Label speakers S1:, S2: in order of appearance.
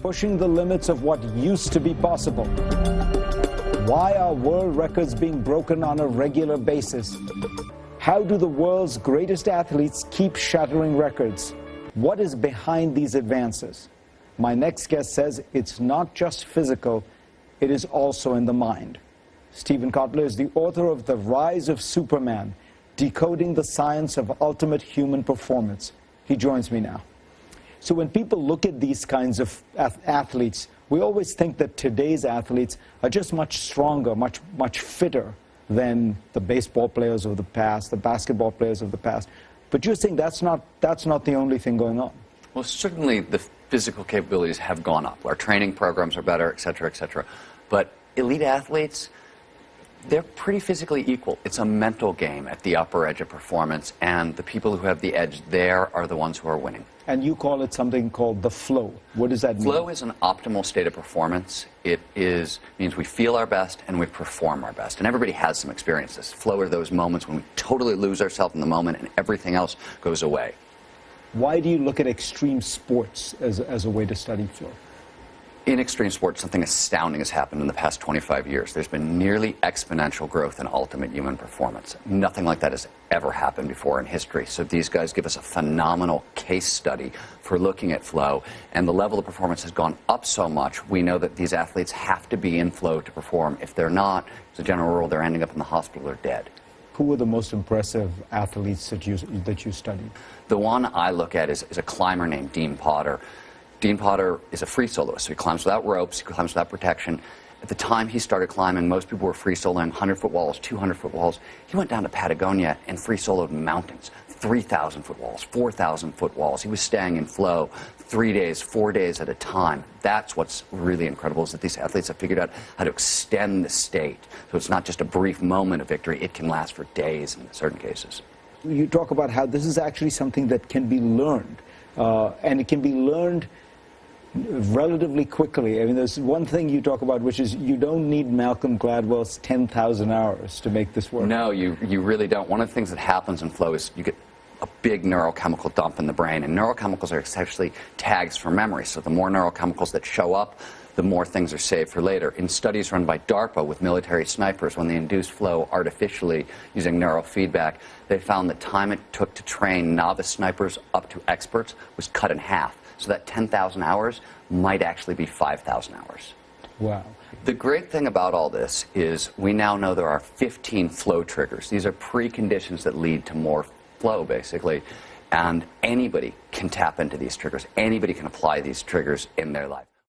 S1: pushing the limits of what used to be possible. Why are world records being broken on a regular basis? How do the world's greatest athletes keep shattering records? What is behind these advances? My next guest says it's not just physical, it is also in the mind. Stephen Kotler is the author of The Rise of Superman, Decoding the Science of Ultimate Human Performance. He joins me now. So when people look at these kinds of athletes, we always think that today's athletes are just much stronger, much fitter than the baseball players of the past, the basketball players of the past. But you're saying that's not the only thing going on.
S2: Well, certainly the physical capabilities have gone up. Our training programs are better, et cetera, et cetera. But elite athletes, they're pretty physically equal. It's a mental game at the upper edge of performance, and the people who have the edge there are the ones who are winning.
S1: And you call it something called the flow. What does that mean?
S2: Flow is an optimal state of performance. It means we feel our best and we perform our best. And everybody has some experiences. Flow are those moments when we totally lose ourselves in the moment and everything else goes away.
S1: Why do you look at extreme sports as a way to study flow?
S2: In extreme sports, something astounding has happened in the past 25 years. There's been nearly exponential growth in ultimate human performance. Nothing like that has ever happened before in history. So these guys give us a phenomenal case study for looking at flow. And the level of performance has gone up so much, we know that these athletes have to be in flow to perform. If they're not, as a general rule, they're ending up in the hospital or dead.
S1: Who were the most impressive athletes that you studied?
S2: The one I look at is a climber named Dean Potter. Dean Potter is a free soloist, so he climbs without ropes, he climbs without protection. At the time he started climbing, most people were free soloing 100-foot walls, 200-foot walls. He went down to Patagonia and free soloed mountains, 3,000-foot walls, 4,000-foot walls. He was staying in flow 3 days, 4 days at a time. That's what's really incredible, is that these athletes have figured out how to extend the state. So it's not just a brief moment of victory, it can last for days in certain cases.
S1: You talk about how this is actually something that can be learned, and it can be learned relatively quickly. I mean, there's one thing you talk about, which is you don't need Malcolm Gladwell's 10,000 hours to make this work.
S2: No, you really don't. One of the things that happens in flow is you get a big neurochemical dump in the brain, and neurochemicals are essentially tags for memory. So the more neurochemicals that show up, the more things are saved for later. In studies run by DARPA with military snipers, when they induced flow artificially using neurofeedback, they found the time it took to train novice snipers up to experts was cut in half. So that 10,000 hours might actually be 5,000 hours.
S1: Wow.
S2: The great thing about all this is we now know there are 15 flow triggers. These are preconditions that lead to more flow, basically. And anybody can tap into these triggers. Anybody can apply these triggers in their life.